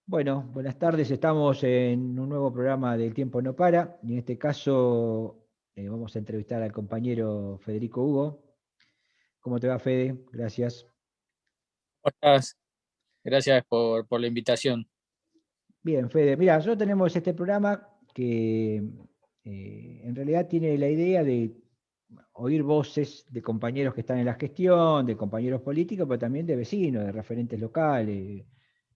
Bueno, buenas tardes. Estamos en un nuevo programa del Tiempo No Para y en este caso vamos a entrevistar al compañero Federico Hugo. ¿Cómo te va, Fede? Gracias. ¿Cómo estás? Gracias por la invitación. Bien, Fede. Mira, nosotros tenemos este programa que en realidad tiene la idea de oír voces de compañeros que están en la gestión, de compañeros políticos, pero también de vecinos, de referentes locales,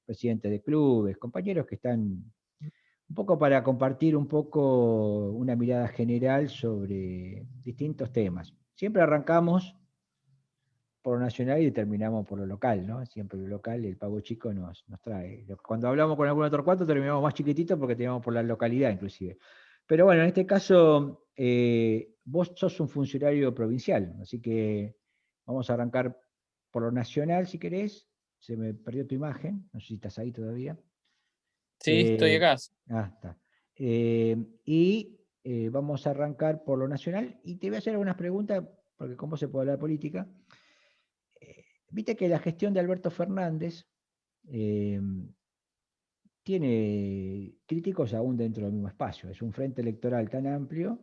presidentes de clubes, compañeros que están un poco para compartir un poco una mirada general sobre distintos temas. Siempre arrancamos por lo nacional y terminamos por lo local, ¿no? Siempre lo local, el Pago Chico nos trae. Cuando hablamos con algún otro cuarto terminamos más chiquititos porque terminamos por la localidad inclusive. Pero bueno, en este caso, vos sos un funcionario provincial, así que vamos a arrancar por lo nacional si querés. Se me perdió tu imagen, no sé si estás ahí todavía. Sí, estoy Eh, acá. Está. Y vamos a arrancar por lo nacional y te voy a hacer algunas preguntas, porque cómo se puede hablar de política. Viste que la gestión de Alberto Fernández eh, tiene críticos aún dentro del mismo espacio. Es un frente electoral tan amplio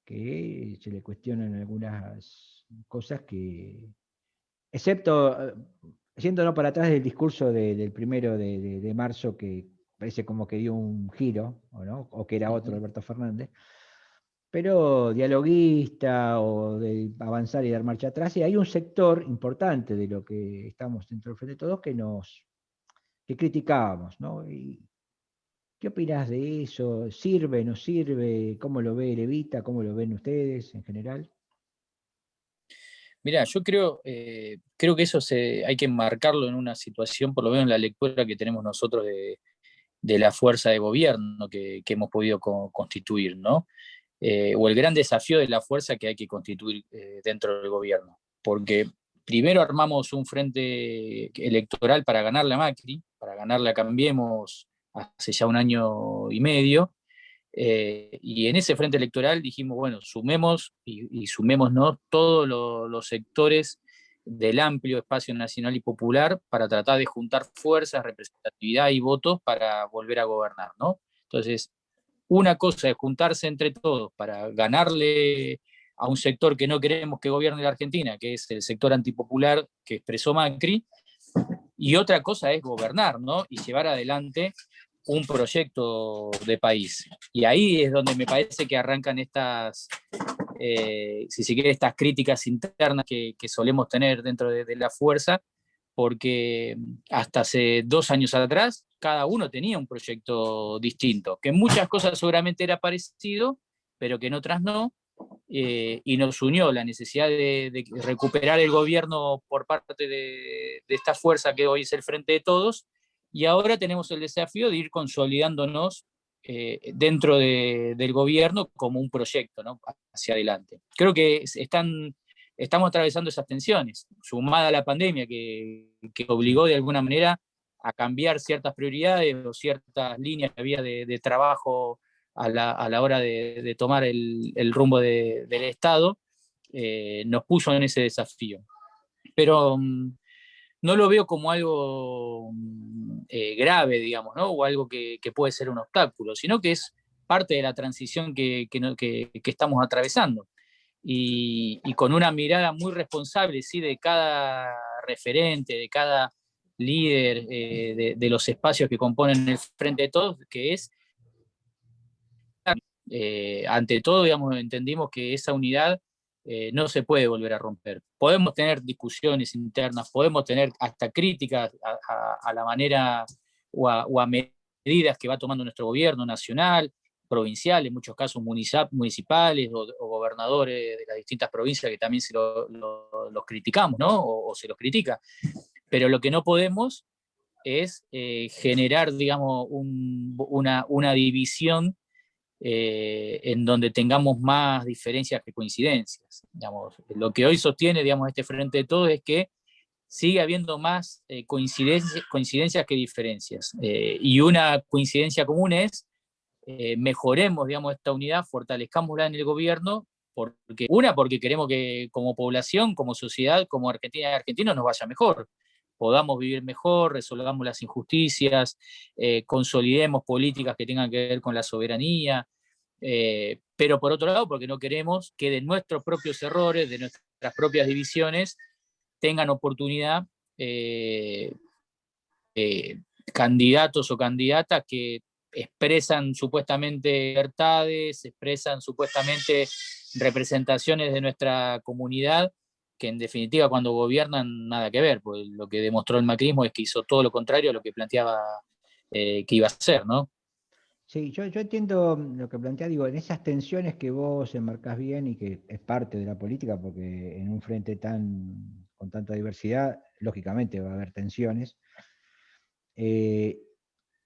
que se le cuestionan algunas cosas que, excepto, yéndonos para atrás del discurso del 1 de marzo, que parece como que dio un giro, ¿o no? O que era otro Ujú. Alberto Fernández, pero dialoguista o de avanzar y dar marcha atrás, y hay un sector importante de lo que estamos dentro del Frente de Todos que criticábamos, ¿no? ¿Qué opinás de eso? ¿Sirve, no sirve? ¿Cómo lo ve Levita? ¿Cómo lo ven ustedes en general? Mirá, yo creo que eso hay que enmarcarlo en una situación, por lo menos en la lectura que tenemos nosotros de la fuerza de gobierno que hemos podido constituir, ¿no? O el gran desafío de la fuerza que hay que constituir dentro del gobierno. Porque primero armamos un frente electoral para ganarle a Macri, para ganarle a Cambiemos hace ya 1 año y medio. Y en ese frente electoral dijimos, bueno, sumemos y sumémonos todos los sectores del amplio espacio nacional y popular para tratar de juntar fuerzas, representatividad y votos para volver a gobernar, ¿no? Entonces, una cosa es juntarse entre todos para ganarle a un sector que no queremos que gobierne la Argentina, que es el sector antipopular que expresó Macri, y otra cosa es gobernar, ¿no? Y llevar adelante un proyecto de país. Y ahí es donde me parece que arrancan si se quiere, estas críticas internas que solemos tener dentro de la fuerza, porque hasta hace 2 años atrás cada uno tenía un proyecto distinto, que en muchas cosas seguramente era parecido, pero que en otras no, y nos unió la necesidad de recuperar el gobierno por parte de esta fuerza que hoy es el Frente de Todos, y ahora tenemos el desafío de ir consolidándonos dentro del gobierno como un proyecto, ¿no? Hacia adelante. Creo que estamos atravesando esas tensiones, sumada a la pandemia que Sí. obligó de alguna manera a cambiar ciertas prioridades o ciertas líneas que había de trabajo a la hora de tomar el rumbo del Estado, nos puso en ese desafío. Pero no lo veo como algo grave, digamos, ¿no? O algo que puede ser un obstáculo, sino que es parte de la transición que estamos atravesando. Y con una mirada muy responsable, ¿sí? De cada referente, de cada líder, de los espacios que componen el Frente de Todos, que es ante todo, digamos, entendimos que esa unidad no se puede volver a romper. Podemos tener discusiones internas, podemos tener hasta críticas a la manera o a medidas que va tomando nuestro gobierno nacional, provincial, en muchos casos municipales o gobernadores de las distintas provincias que también los criticamos, ¿no? O se los critica. Pero lo que no podemos es generar, digamos, una división en donde tengamos más diferencias que coincidencias. Digamos, lo que hoy sostiene, digamos, este Frente de Todos es que sigue habiendo más coincidencias que diferencias. Y una coincidencia común es mejoremos, digamos, esta unidad, fortalezcámosla en el gobierno, porque queremos que como población, como sociedad, como Argentina y argentinos nos vaya mejor. podamos vivir mejor, resolvamos las injusticias, consolidemos políticas que tengan que ver con la soberanía, pero por otro lado, porque no queremos que de nuestros propios errores, de nuestras propias divisiones, tengan oportunidad candidatos o candidatas que expresan supuestamente libertades, expresan supuestamente representaciones de nuestra comunidad, que en definitiva cuando gobiernan nada que ver, pues lo que demostró el macrismo es que hizo todo lo contrario a lo que planteaba que iba a hacer, ¿no? Sí, yo entiendo lo que plantea, digo, en esas tensiones que vos enmarcás bien y que es parte de la política, porque en un frente con tanta diversidad, lógicamente va a haber tensiones. Eh,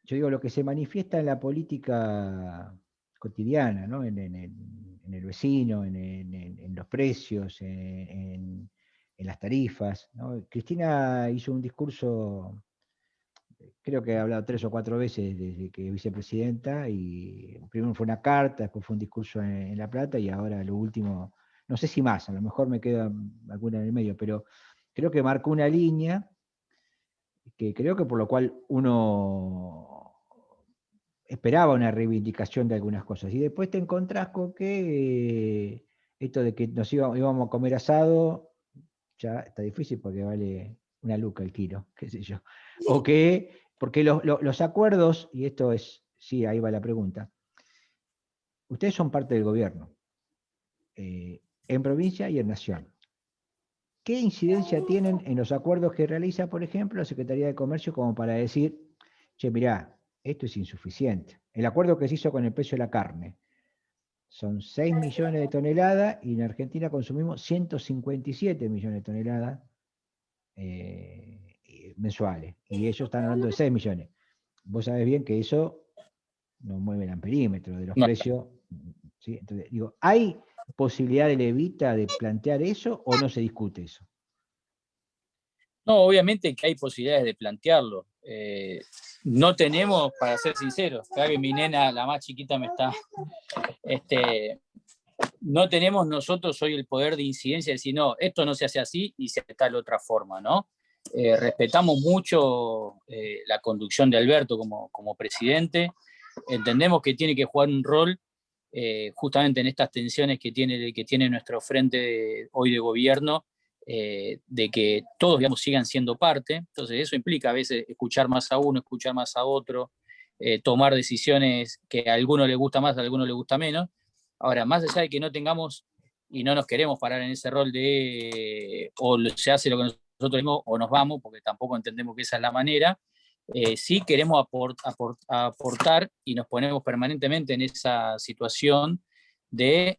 yo digo, lo que se manifiesta en la política cotidiana, ¿no? En el vecino, en los precios, en las tarifas, ¿no? Cristina hizo un discurso, creo que ha hablado 3 o 4 veces desde que es vicepresidenta, y primero fue una carta, después fue un discurso en La Plata, y ahora lo último, no sé si más, a lo mejor me queda alguna en el medio, pero creo que marcó una línea que creo que por lo cual uno esperaba una reivindicación de algunas cosas. Y después te encontrás con que esto de que íbamos a comer asado, ya está difícil porque vale una luca el kilo, qué sé yo. O que, porque los acuerdos, y esto es, sí, ahí va la pregunta, ustedes son parte del gobierno, en provincia y en nación. ¿Qué incidencia tienen en los acuerdos que realiza, por ejemplo, la Secretaría de Comercio como para decir, che, mirá, esto es insuficiente? El acuerdo que se hizo con el precio de la carne son 6 millones de toneladas y en Argentina consumimos 157 millones de toneladas mensuales. Y ellos están hablando de 6 millones. Vos sabés bien que eso no mueve el amperímetro de los No, precios. ¿Sí? Entonces, digo, ¿hay posibilidad de Levita de plantear eso o no se discute eso? no, obviamente que hay posibilidades de plantearlo. No tenemos, para ser sinceros, acá que mi nena, la más chiquita, me está no tenemos nosotros hoy el poder de incidencia de decir, no, esto no se hace así y se hace de tal otra forma, ¿no? Respetamos mucho la conducción de Alberto como presidente, entendemos que tiene que jugar un rol justamente en estas tensiones que tiene nuestro frente hoy de gobierno, de que todos, digamos, sigan siendo parte. Entonces eso implica a veces escuchar más a uno, escuchar más a otro, tomar decisiones que a alguno le gusta más, a alguno le gusta menos. Ahora, más allá de que no tengamos y no nos queremos parar en ese rol de o se hace lo que nosotros queremos o nos vamos, porque tampoco entendemos que esa es la manera, sí queremos aportar y nos ponemos permanentemente en esa situación de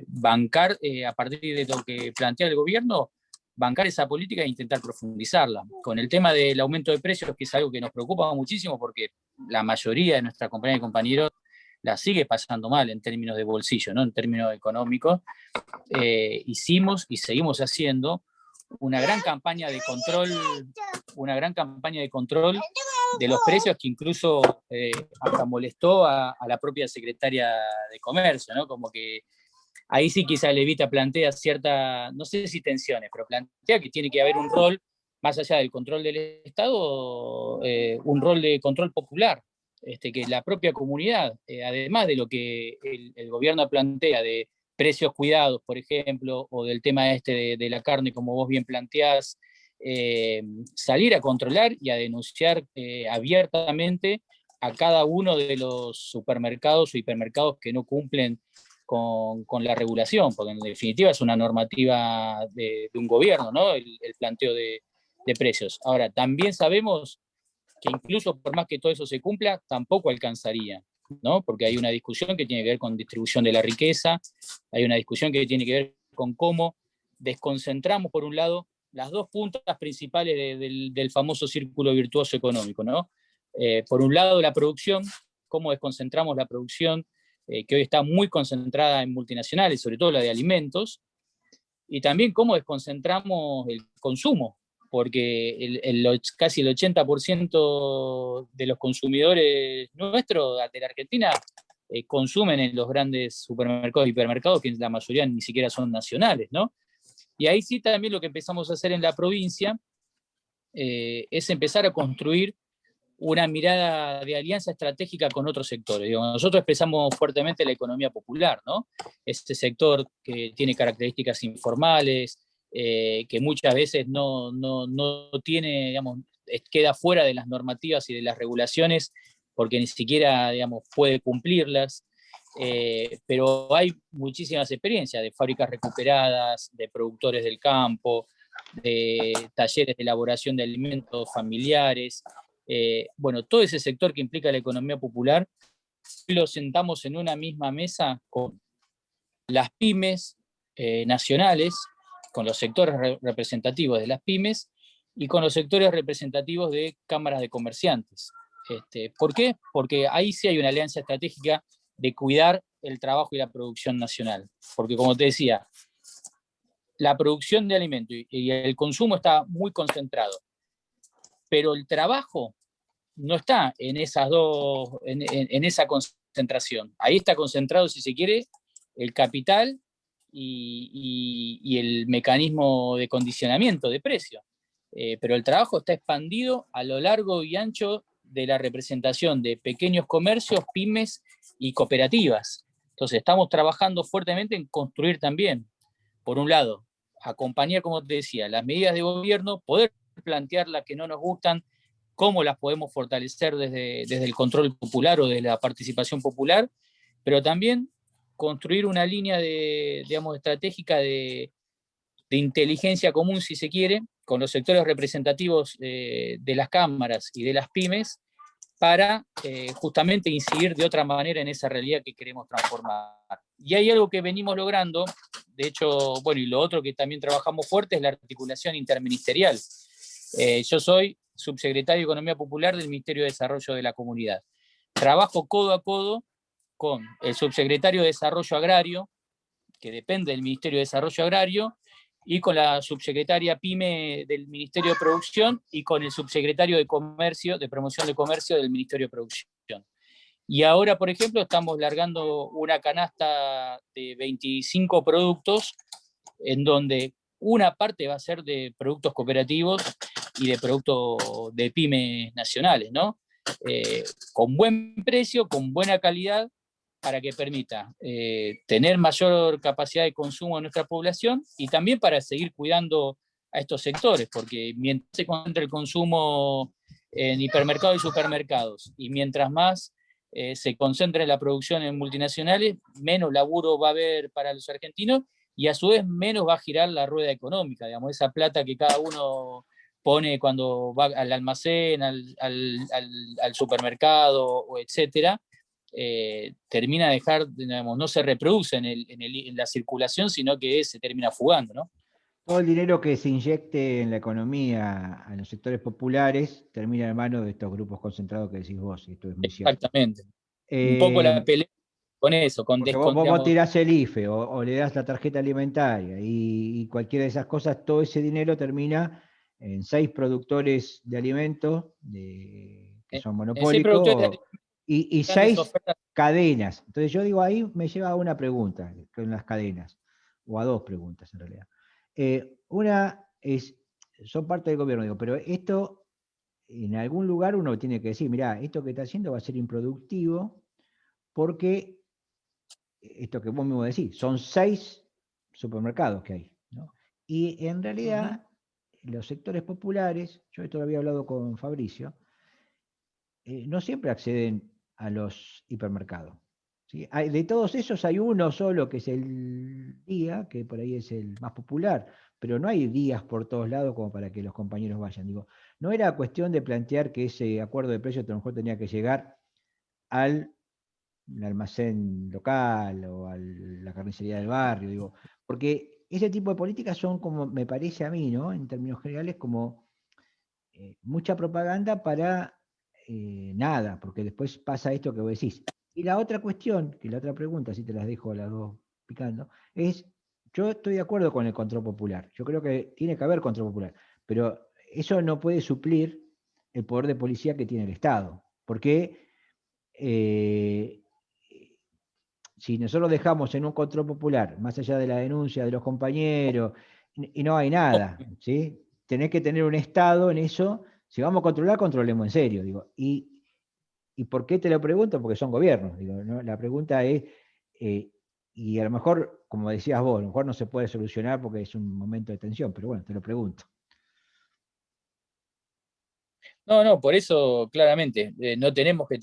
bancar, a partir de lo que plantea el gobierno, bancar esa política e intentar profundizarla. Con el tema del aumento de precios, que es algo que nos preocupa muchísimo porque la mayoría de nuestra compañía y compañeros la sigue pasando mal en términos de bolsillo, ¿no? En términos económicos, hicimos y seguimos haciendo una gran campaña de control, de los precios que incluso hasta molestó a la propia secretaria de Comercio, ¿no? Como que ahí sí quizá Levita plantea cierta, no sé si tensiones, pero plantea que tiene que haber un rol, más allá del control del Estado, un rol de control popular, que la propia comunidad, además de lo que el gobierno plantea de precios cuidados, por ejemplo, o del tema de la carne, como vos bien planteás, salir a controlar y a denunciar abiertamente a cada uno de los supermercados o hipermercados que no cumplen con la regulación, porque en definitiva es una normativa de un gobierno, ¿no? El planteo de precios. Ahora, también sabemos que incluso por más que todo eso se cumpla, tampoco alcanzaría, ¿no? Porque hay una discusión que tiene que ver con distribución de la riqueza, hay una discusión que tiene que ver con cómo desconcentramos, por un lado, las dos puntas principales del famoso círculo virtuoso económico, ¿no? Por un lado, la producción, cómo desconcentramos la producción, que hoy está muy concentrada en multinacionales, sobre todo la de alimentos, y también cómo desconcentramos el consumo, porque casi el 80% de los consumidores nuestros de la Argentina consumen en los grandes supermercados y hipermercados, que la mayoría ni siquiera son nacionales, ¿no? Y ahí sí también lo que empezamos a hacer en la provincia es empezar a construir una mirada de alianza estratégica con otros sectores. Digo, nosotros expresamos fuertemente la economía popular, ¿no? Este sector que tiene características informales, que muchas veces no tiene, digamos, queda fuera de las normativas y de las regulaciones porque ni siquiera, digamos, puede cumplirlas. Pero hay muchísimas experiencias de fábricas recuperadas, de productores del campo, de talleres de elaboración de alimentos familiares. Bueno, todo ese sector que implica la economía popular, lo sentamos en una misma mesa con las pymes nacionales, con los sectores representativos de las pymes y con los sectores representativos de cámaras de comerciantes. ¿Por qué? Porque ahí sí hay una alianza estratégica de cuidar el trabajo y la producción nacional. Porque como te decía, la producción de alimentos y el consumo está muy concentrado, pero el trabajo no está en esas dos, en esa concentración. Ahí está concentrado, si se quiere, el capital y el mecanismo de condicionamiento de precio. Pero el trabajo está expandido a lo largo y ancho de la representación de pequeños comercios, pymes y cooperativas. Entonces estamos trabajando fuertemente en construir también, por un lado, acompañar, como te decía, las medidas de gobierno, poder plantear las que no nos gustan, cómo las podemos fortalecer desde el control popular o de la participación popular, pero también construir una línea de, digamos, estratégica de inteligencia común, si se quiere, con los sectores representativos de las cámaras y de las pymes, para justamente incidir de otra manera en esa realidad que queremos transformar. Y hay algo que venimos logrando, de hecho, bueno, y lo otro que también trabajamos fuerte es la articulación interministerial. Yo soy subsecretario de Economía Popular del Ministerio de Desarrollo de la Comunidad. Trabajo codo a codo con el subsecretario de Desarrollo Agrario, que depende del Ministerio de Desarrollo Agrario, y con la subsecretaria PYME del Ministerio de Producción y con el subsecretario de Comercio, de Promoción de Comercio del Ministerio de Producción. Y ahora, por ejemplo, estamos largando una canasta de 25 productos en donde una parte va a ser de productos cooperativos y de productos de pymes nacionales, ¿no? Con buen precio, con buena calidad, para que permita tener mayor capacidad de consumo de nuestra población y también para seguir cuidando a estos sectores, porque mientras se concentra el consumo en hipermercados y supermercados y mientras más se concentra la producción en multinacionales, menos laburo va a haber para los argentinos y a su vez menos va a girar la rueda económica, digamos, esa plata que cada uno pone cuando va al almacén, al supermercado, o etcétera, termina de dejar, digamos, no se reproduce en la circulación, sino que se termina fugando, ¿no? Todo el dinero que se inyecte en la economía, en los sectores populares, termina en manos de estos grupos concentrados que decís vos, y esto es muy cierto. Exactamente. Un poco la pelea con eso, Porque vos tirás el IFE o le das la tarjeta alimentaria y cualquiera de esas cosas, todo ese dinero termina en 6 productores de alimentos que son ese productor de monopólicos y grandes 6 ofertas. cadenas. Entonces yo digo, ahí me lleva a una pregunta con las cadenas, o a dos preguntas en realidad. Una es, son parte del gobierno, digo, pero esto en algún lugar uno tiene que decir, mirá, esto que está haciendo va a ser improductivo porque esto que vos mismo decís, son 6 supermercados que hay, ¿no? Y en realidad, los sectores populares, yo esto lo había hablado con Fabricio, no siempre acceden a los hipermercados. ¿Sí? De todos esos hay uno solo que es el día, que por ahí es el más popular, pero no hay días por todos lados como para que los compañeros vayan. Digo, no era cuestión de plantear que ese acuerdo de precios a lo mejor tenía que llegar al almacén local o a la carnicería del barrio, digo, porque ese tipo de políticas son como, me parece a mí, ¿no? En términos generales, como mucha propaganda para nada, porque después pasa esto que vos decís. Y la otra cuestión, que la otra pregunta, si te las dejo a las dos picando, es, yo estoy de acuerdo con el control popular, yo creo que tiene que haber control popular, pero eso no puede suplir el poder de policía que tiene el Estado, porque si nosotros dejamos en un control popular, más allá de la denuncia de los compañeros, y no hay nada, ¿sí? tenés que tener un Estado en eso. Si vamos a controlar, controlemos en serio. Digo. ¿Y por qué te lo pregunto? Porque son gobiernos. Digo, ¿no? La pregunta es, y a lo mejor, como decías vos, a lo mejor no se puede solucionar porque es un momento de tensión, pero bueno, te lo pregunto. No, por eso claramente no tenemos que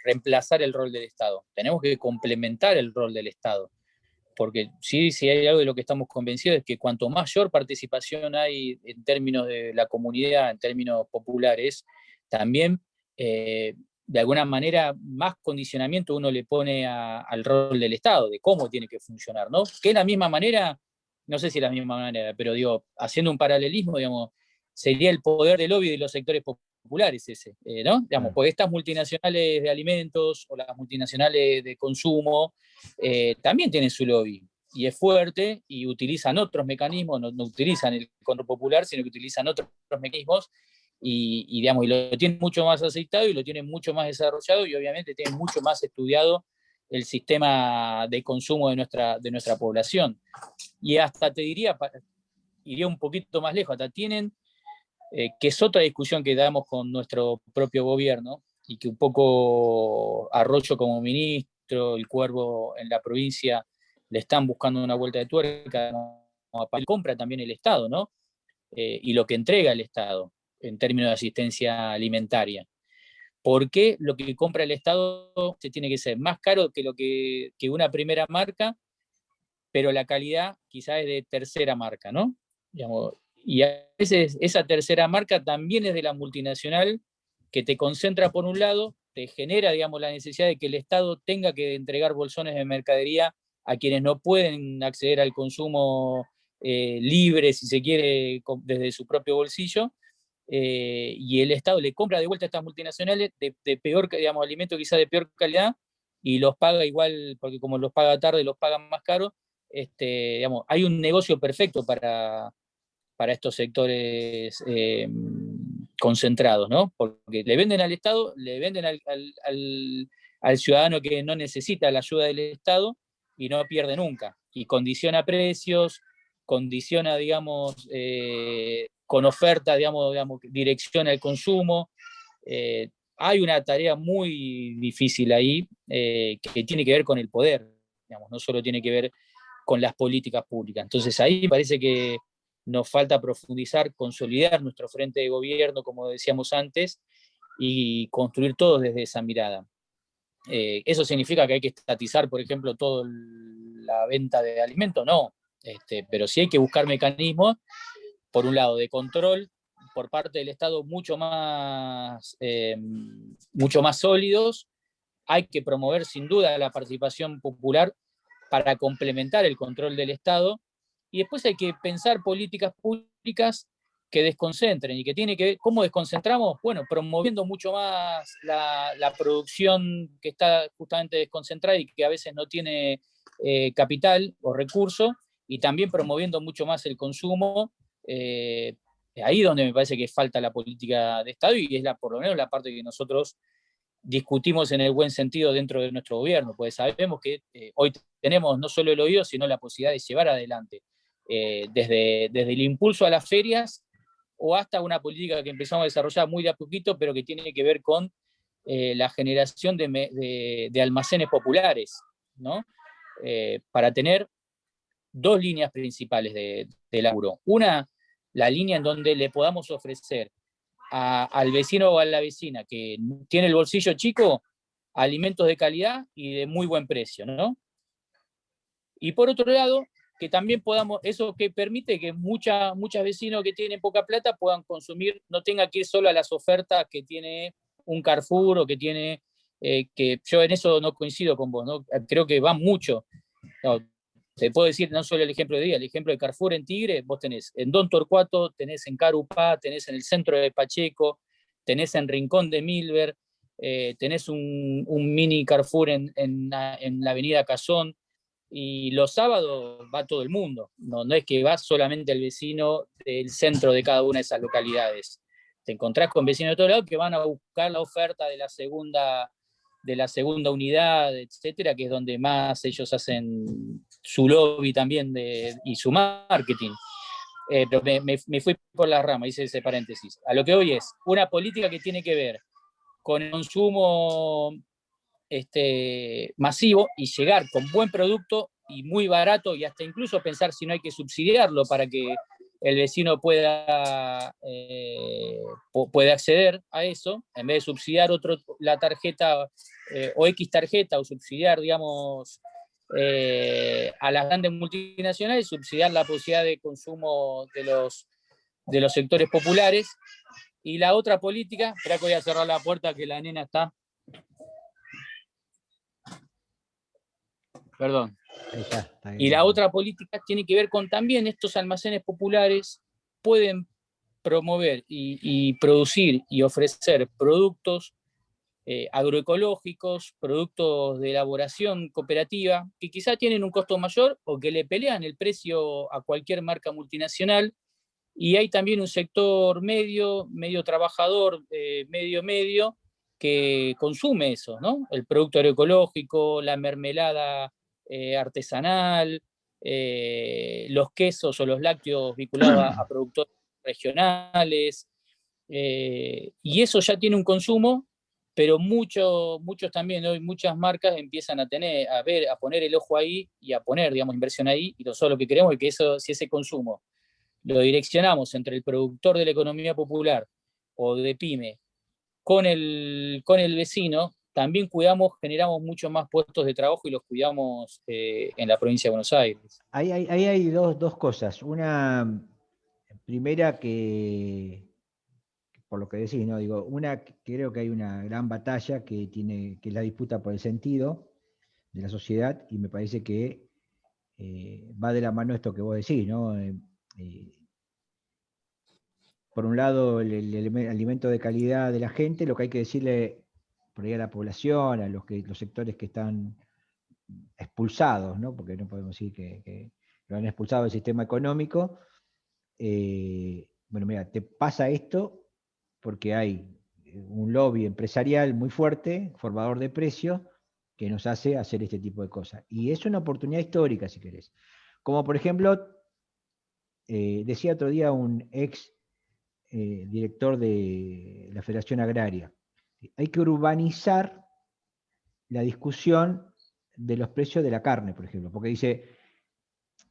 reemplazar el rol del Estado, tenemos que complementar el rol del Estado, porque sí hay algo de lo que estamos convencidos es que cuanto mayor participación hay en términos de la comunidad, en términos populares, también de alguna manera más condicionamiento uno le pone al rol del Estado, de cómo tiene que funcionar, ¿no? Que de la misma manera, no sé si de la misma manera, pero digo, haciendo un paralelismo, digamos, sería el poder del lobby de los sectores populares ese, ¿no? Digamos, porque estas multinacionales de alimentos o las multinacionales de consumo también tienen su lobby y es fuerte y utilizan otros mecanismos, no utilizan el control popular, sino que utilizan otros mecanismos digamos, y lo tienen mucho más aceitado y lo tienen mucho más desarrollado y obviamente tienen mucho más estudiado el sistema de consumo de nuestra población. Y hasta te diría, iría un poquito más lejos, hasta tienen, que es otra discusión que damos con nuestro propio gobierno y que un poco Arroyo como ministro, el Cuervo en la provincia, le están buscando una vuelta de tuerca, compra también el Estado, ¿no? Y lo que entrega el Estado en términos de asistencia alimentaria. ¿Por qué lo que compra el Estado se tiene que ser más caro que una primera marca, pero la calidad quizás es de tercera marca, ¿no? Digamos, y a veces esa tercera marca también es de la multinacional que te concentra por un lado, te genera, digamos, la necesidad de que el Estado tenga que entregar bolsones de mercadería a quienes no pueden acceder al consumo libre, si se quiere, desde su propio bolsillo, y el Estado le compra de vuelta a estas multinacionales de peor, digamos, alimentos quizás de peor calidad, y los paga igual, porque como los paga tarde, los pagan más caro. Digamos, hay un negocio perfecto para estos sectores concentrados, ¿no? Porque le venden al Estado, le venden al ciudadano que no necesita la ayuda del Estado y no pierde nunca. Y condiciona precios, condiciona, digamos, con oferta, digamos, direcciona el consumo. Hay una tarea muy difícil ahí que tiene que ver con el poder, digamos, no solo tiene que ver con las políticas públicas. Entonces ahí parece que nos falta profundizar, consolidar nuestro frente de gobierno, como decíamos antes, y construir todos desde esa mirada. ¿Eso significa que hay que estatizar, por ejemplo, toda la venta de alimentos? No, pero sí hay que buscar mecanismos, por un lado, de control por parte del Estado mucho más sólidos. Hay que promover sin duda la participación popular para complementar el control del Estado, y después hay que pensar políticas públicas que desconcentren y que tiene que ver, ¿cómo desconcentramos? Bueno, promoviendo mucho más la producción que está justamente desconcentrada y que a veces no tiene capital o recurso, y también promoviendo mucho más el consumo. Ahí donde me parece que falta la política de Estado y es por lo menos la parte que nosotros discutimos en el buen sentido dentro de nuestro gobierno, pues sabemos que hoy tenemos no solo el oído, sino la posibilidad de llevar adelante, desde el impulso a las ferias o hasta una política que empezamos a desarrollar muy de a poquito, pero que tiene que ver con la generación de almacenes populares, ¿no? Para tener dos líneas principales de laburo. Una, la línea en donde le podamos ofrecer al vecino o a la vecina que tiene el bolsillo chico alimentos de calidad y de muy buen precio, ¿no? Y por otro lado, que también podamos, eso que permite que muchos vecinos que tienen poca plata puedan consumir, no tenga que ir solo a las ofertas que tiene un Carrefour o que tiene, que yo en eso no coincido con vos, ¿no? Creo que va mucho. No, te puedo decir no solo el ejemplo de día, el ejemplo de Carrefour en Tigre, vos tenés en Don Torcuato, tenés en Carupá, tenés en el centro de Pacheco, tenés en Rincón de Milver, tenés un mini Carrefour en la avenida Cazón, y los sábados va todo el mundo, no es que va solamente el vecino del centro de cada una de esas localidades. Te encontrás con vecinos de todos lados que van a buscar la oferta de la segunda unidad, etcétera, que es donde más ellos hacen su lobby también y su marketing. pero me fui por la rama, hice ese paréntesis. A lo que hoy es una política que tiene que ver con el consumo masivo y llegar con buen producto y muy barato, y hasta incluso pensar si no hay que subsidiarlo para que el vecino pueda acceder a eso, en vez de subsidiar la tarjeta o X tarjeta, o subsidiar, digamos, a las grandes multinacionales, subsidiar la posibilidad de consumo de los sectores populares. Y la otra política, espera que voy a cerrar la puerta que la nena está. Perdón. Está bien. Y la otra política tiene que ver con también estos almacenes populares pueden promover y producir y ofrecer productos agroecológicos, productos de elaboración cooperativa, que quizá tienen un costo mayor o que le pelean el precio a cualquier marca multinacional. Y hay también un sector medio trabajador, medio, que consume eso, ¿no? El producto agroecológico, la mermelada artesanal, los quesos o los lácteos vinculados a productores regionales. Y eso ya tiene un consumo, pero muchos también, hoy muchas marcas empiezan a poner el ojo ahí y a poner, digamos, inversión ahí, y nosotros lo que queremos es que si ese consumo lo direccionamos entre el productor de la economía popular o de pyme con el vecino, también generamos muchos más puestos de trabajo y los cuidamos en la provincia de Buenos Aires. Ahí hay dos cosas. Una primera que, por lo que decís, ¿no? Digo, una, creo que hay una gran batalla que es la disputa por el sentido de la sociedad, y me parece que va de la mano esto que vos decís, ¿no? Por un lado, el alimento de calidad de la gente, lo que hay que decirle por ahí a la población, a los sectores que están expulsados, ¿no? Porque no podemos decir que lo han expulsado del sistema económico. Bueno, mira, te pasa esto porque hay un lobby empresarial muy fuerte, formador de precios, que nos hace hacer este tipo de cosas. Y es una oportunidad histórica, si querés. Como por ejemplo, decía otro día un ex director de la Federación Agraria, hay que urbanizar la discusión de los precios de la carne, por ejemplo, porque dice,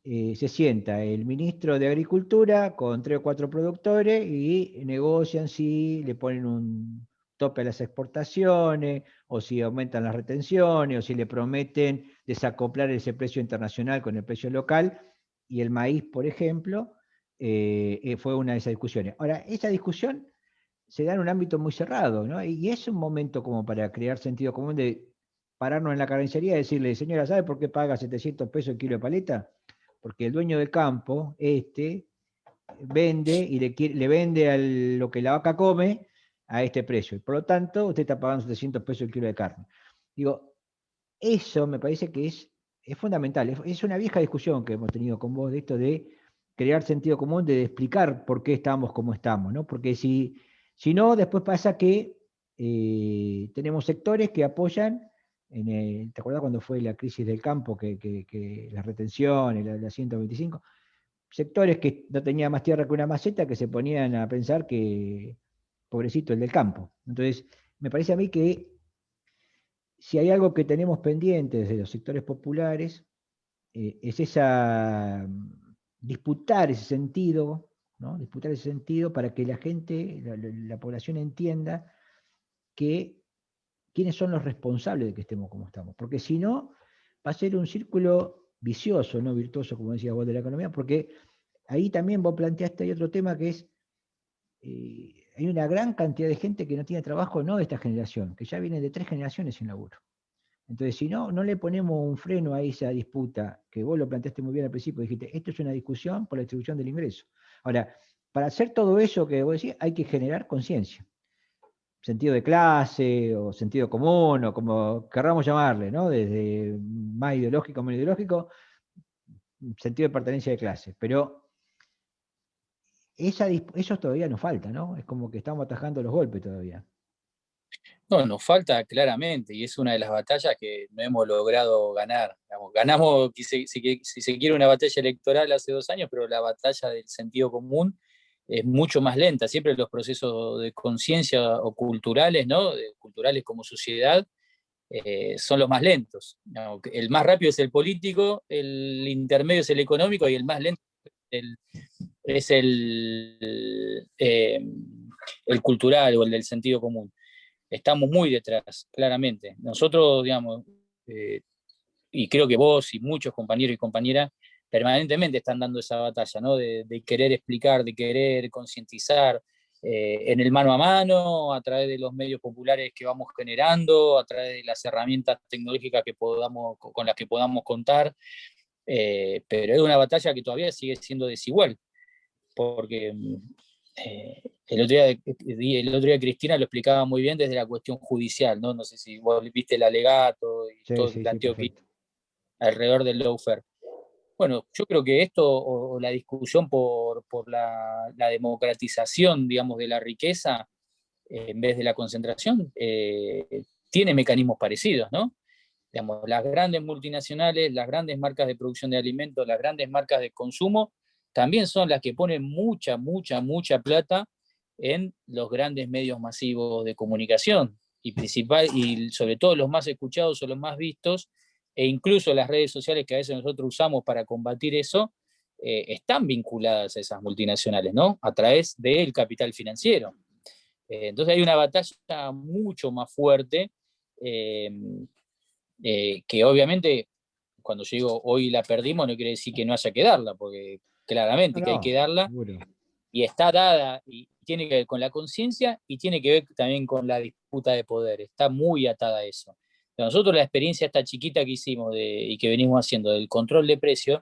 se sienta el ministro de Agricultura con 3 o 4 productores y negocian si le ponen un tope a las exportaciones, o si aumentan las retenciones, o si le prometen desacoplar ese precio internacional con el precio local, y el maíz, por ejemplo, fue una de esas discusiones. Ahora, esa discusión se da en un ámbito muy cerrado, ¿no? Y es un momento como para crear sentido común de pararnos en la carnicería y decirle, señora, ¿sabe por qué paga 700 pesos el kilo de paleta? Porque el dueño del campo, vende y le vende a lo que la vaca come a este precio. Por lo tanto, usted está pagando 700 pesos el kilo de carne. Digo, eso me parece que es fundamental. Es una vieja discusión que hemos tenido con vos de esto de crear sentido común, de explicar por qué estamos como estamos, ¿no? Porque si no, después pasa que tenemos sectores que apoyan, ¿te acuerdas cuando fue la crisis del campo, que las retenciones, la 125? Sectores que no tenían más tierra que una maceta, que se ponían a pensar que, pobrecito el del campo. Entonces, me parece a mí que si hay algo que tenemos pendiente desde los sectores populares, es disputar ese sentido, ¿no? Disputar ese sentido para que la gente, la población entienda quiénes son los responsables de que estemos como estamos. Porque si no, va a ser un círculo vicioso, no virtuoso, como decías vos, de la economía, porque ahí también vos planteaste, hay otro tema que es, hay una gran cantidad de gente que no tiene trabajo, no de esta generación, que ya viene de 3 generaciones sin laburo. Entonces, si no le ponemos un freno a esa disputa, que vos lo planteaste muy bien al principio, dijiste, esto es una discusión por la distribución del ingreso. Ahora, para hacer todo eso que vos decís, hay que generar conciencia, sentido de clase, o sentido común, o como querramos llamarle, ¿no? Desde más ideológico, menos ideológico, sentido de pertenencia de clase. Pero eso todavía nos falta, ¿no? Es como que estamos atajando los golpes todavía. No, nos falta claramente, y es una de las batallas que no hemos logrado ganar. Digamos, ganamos, si se quiere, una batalla electoral hace 2 años, pero la batalla del sentido común es mucho más lenta. Siempre los procesos de conciencia o culturales, ¿no? Culturales como sociedad, son los más lentos. ¿No? El más rápido es el político, el intermedio es el económico y el más lento el- es el cultural o el del sentido común. Estamos muy detrás, claramente. Nosotros, digamos, eh, y creo que vos y muchos compañeros y compañeras permanentemente están dando esa batalla, ¿no? De querer explicar, de querer concientizar, en el mano a mano, a través de los medios populares que vamos generando, a través de las herramientas tecnológicas con las que podamos contar, pero es una batalla que todavía sigue siendo desigual, porque el otro día Cristina lo explicaba muy bien desde la cuestión judicial, ¿no? No sé si vos viste el alegato y Sí, todo el sí, sí, planteo que perfecto. alrededor del lawfare. Bueno, yo creo que esto, o la discusión por la democratización, digamos, de la riqueza, en vez de la concentración, tiene mecanismos parecidos, ¿no? Digamos, las grandes multinacionales, las grandes marcas de producción de alimentos, las grandes marcas de consumo, también son las que ponen mucha, mucha, mucha plata en los grandes medios masivos de comunicación y sobre todo los más escuchados o los más vistos, e incluso las redes sociales que a veces nosotros usamos para combatir eso, están vinculadas a esas multinacionales, ¿no? A través del capital financiero. Entonces hay una batalla mucho más fuerte, eh, que obviamente cuando yo digo hoy la perdimos no quiere decir que no haya que darla, porque No, claramente que hay que no, darla seguro. y está dada y tiene que ver con la conciencia y tiene que ver también con la disputa de poder, está muy atada a eso. Nosotros la experiencia esta chiquita que hicimos y que venimos haciendo del control de precios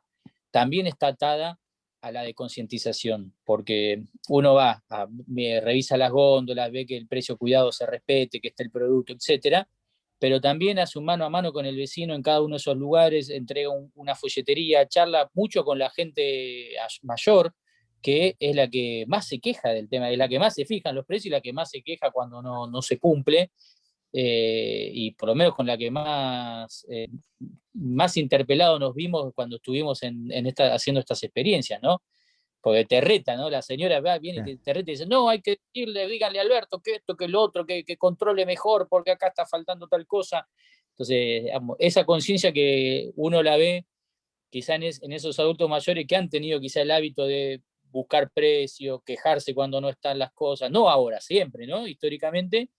también está atada a la de concientización, porque uno revisa las góndolas, ve que el precio cuidado se respete, que está el producto, etcétera, pero también hace un mano a mano con el vecino en cada uno de esos lugares, entrega una folletería, charla mucho con la gente mayor, que es la que más se queja del tema, es la que más se fija en los precios y la que más se queja cuando no se cumple, y por lo menos con la que más interpelado nos vimos cuando estuvimos haciendo estas experiencias, ¿no? Porque te reta, ¿no? La señora viene Sí. y te reta y dice, no, hay que decirle, díganle a Alberto que esto, que lo otro, que controle mejor, porque acá está faltando tal cosa. Entonces, digamos, esa conciencia que uno la ve quizá en esos adultos mayores que han tenido quizá el hábito de buscar precios, quejarse cuando no están las cosas, no ahora, siempre, ¿no? Históricamente,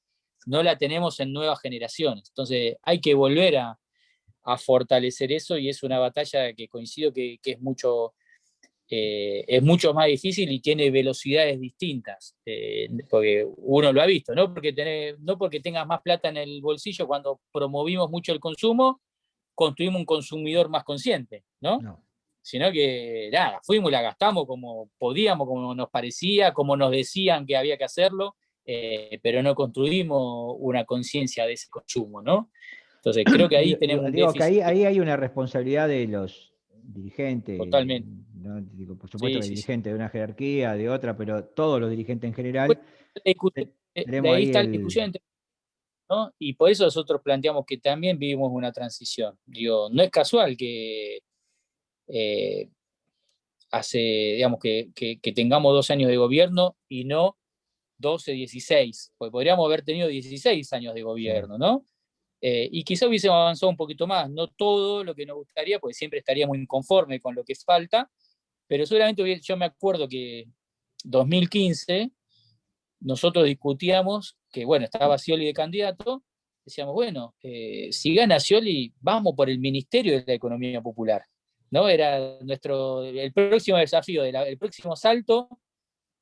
no la tenemos en nuevas generaciones. Entonces, hay que volver a fortalecer eso y es una batalla que coincido que es mucho más difícil y tiene velocidades distintas, porque uno lo ha visto, no porque tengas más plata en el bolsillo cuando promovimos mucho el consumo, construimos un consumidor más consciente, ¿no? No. Sino que nada, fuimos y la gastamos como podíamos, como nos parecía, como nos decían que había que hacerlo, pero no construimos una conciencia de ese consumo, ¿no? Entonces creo que ahí tenemos un Digo que déficit ahí hay una responsabilidad de los dirigentes, totalmente. ¿no? Digo, por supuesto Sí, que hay sí, sí. dirigentes de una jerarquía, de otra, pero todos los dirigentes en general, De tenemos ahí ahí está la el... discusión, ¿no? Y por eso nosotros planteamos que también vivimos una transición. Digo, no es casual que eh, digamos, que tengamos 2 años de gobierno y no 12, 16, pues podríamos haber tenido 16 años de Sí. gobierno, ¿no? Y quizá hubiésemos avanzado un poquito más, no todo lo que nos gustaría, porque siempre estaríamos inconformes con lo que falta, pero seguramente yo me acuerdo que 2015 nosotros discutíamos que, bueno, estaba Scioli de candidato, decíamos, bueno, si gana Scioli, vamos por el Ministerio de la Economía Popular, ¿no? Era el próximo desafío, el próximo salto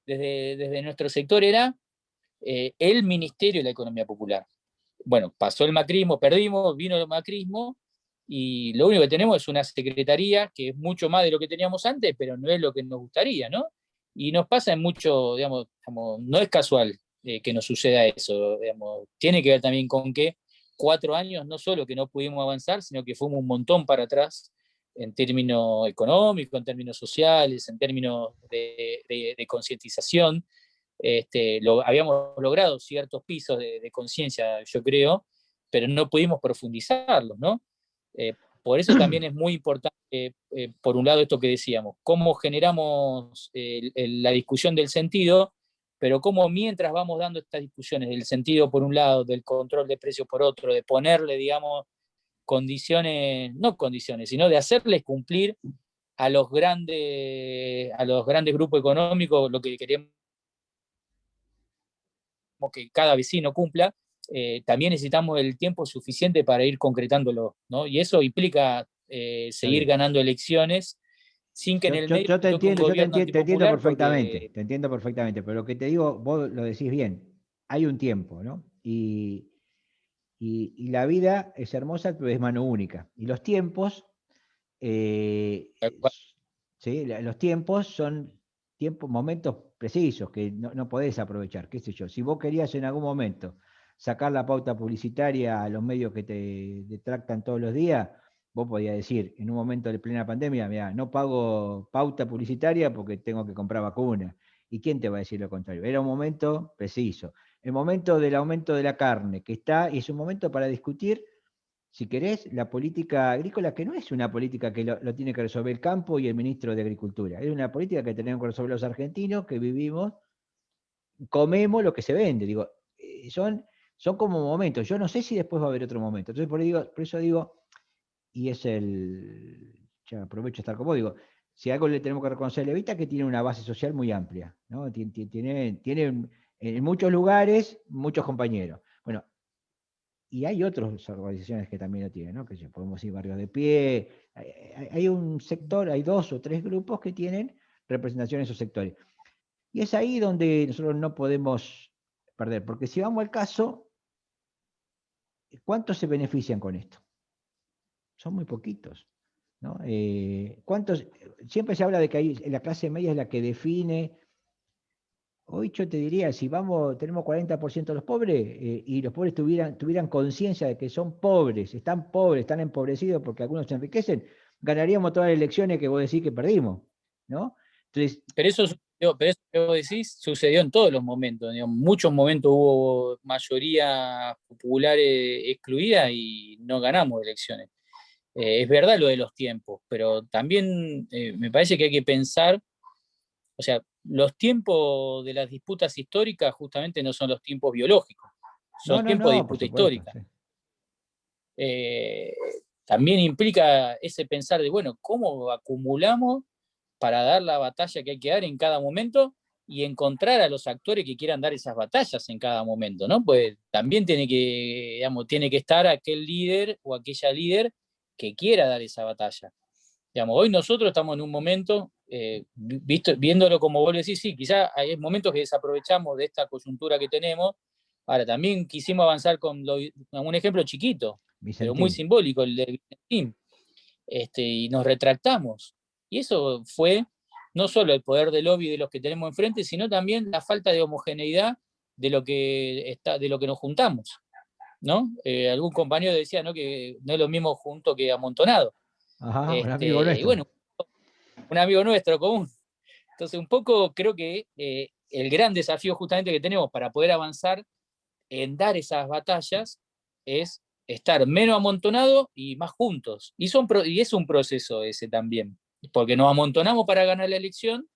desde nuestro sector era el Ministerio de la Economía Popular. Bueno, pasó el macrismo, perdimos, vino el macrismo, y lo único que tenemos es una secretaría que es mucho más de lo que teníamos antes, pero no es lo que nos gustaría, ¿no? Y nos pasa en mucho, digamos, no es casual que nos suceda eso, digamos, tiene que ver también con que 4 años no solo que no pudimos avanzar, sino que fuimos un montón para atrás en términos económicos, en términos sociales, en términos de concientización, habíamos logrado ciertos pisos de conciencia, yo creo, pero no pudimos profundizarlos, ¿no? Por eso también es muy importante, por un lado, esto que decíamos, cómo generamos la discusión del sentido, pero cómo mientras vamos dando estas discusiones del sentido por un lado, del control de precios por otro, de ponerle, digamos, condiciones, no condiciones, sino de hacerles cumplir a los grandes grupos económicos lo que queremos que cada vecino cumpla, también necesitamos el tiempo suficiente para ir concretándolo, ¿no? Y eso implica seguir ganando elecciones sin que en el medio Yo te toque un entiendo, gobierno te entiendo antipopular, perfectamente, porque... te entiendo perfectamente, pero lo que te digo, vos lo decís bien, hay un tiempo, ¿no? Y la vida es hermosa, pero es mano única. Y los tiempos, ¿sí? Los tiempos son tiempos, momentos precisos que no podés aprovechar, qué sé yo. Si vos querías en algún momento sacar la pauta publicitaria a los medios que te tractan todos los días, vos podías decir, en un momento de plena pandemia, mira, no pago pauta publicitaria porque tengo que comprar vacuna. ¿Y quién te va a decir lo contrario? Era un momento preciso. El momento del aumento de la carne, que está, y es un momento para discutir, si querés, la política agrícola, que no es una política que lo tiene que resolver el campo y el ministro de Agricultura, es una política que tenemos que resolver los argentinos que vivimos, comemos lo que se vende. Digo, son como momentos. Yo no sé si después va a haber otro momento. Entonces, por eso digo, y es ya aprovecho de estar como digo, si algo le tenemos que reconocer a Levita, que tiene una base social muy amplia, ¿no? Tiene en muchos lugares muchos compañeros. Bueno, y hay otras organizaciones que también lo tienen, ¿no? Que podemos decir Barrios de Pie, hay un sector, hay 2 o 3 grupos que tienen representación en esos sectores. Y es ahí donde nosotros no podemos perder, porque si vamos al caso, ¿cuántos se benefician con esto? Son muy poquitos, ¿no? ¿Cuántos? Siempre se habla de que la clase media es la que define. Hoy yo te diría, si tenemos 40% de los pobres, y los pobres tuvieran conciencia de que son pobres, están empobrecidos porque algunos se enriquecen, ganaríamos todas las elecciones que vos decís que perdimos, ¿no? Entonces, Pero eso que vos decís sucedió en todos los momentos. Digamos, muchos momentos hubo mayoría popular excluida y no ganamos elecciones. Es verdad lo de los tiempos, pero también me parece que hay que pensar, o sea, los tiempos de las disputas históricas justamente no son los tiempos biológicos, son tiempos de no, por disputa supuesto, histórica. sí. Eh, También implica ese pensar de, bueno, ¿cómo acumulamos para dar la batalla que hay que dar en cada momento y encontrar a los actores que quieran dar esas batallas en cada momento, ¿no? Pues también tiene que estar aquel líder o aquella líder que quiera dar esa batalla. Digamos, hoy nosotros estamos en un momento, viéndolo como vos decís, sí, quizá hay momentos que desaprovechamos de esta coyuntura que tenemos. Ahora, también quisimos avanzar con un ejemplo chiquito, pero muy Vicentín. simbólico, el de Vicentín, y nos retractamos. Y eso fue no solo el poder del lobby de los que tenemos enfrente, sino también la falta de homogeneidad de lo que nos juntamos, ¿no? Algún compañero decía, ¿no?, que no es lo mismo junto que amontonado. Ajá, un amigo Y nuestro. bueno, un amigo nuestro común. Entonces, un poco creo que el gran desafío justamente que tenemos para poder avanzar en dar esas batallas es estar menos amontonado y más juntos. Y es un proceso ese también, porque nos amontonamos para ganar la elección,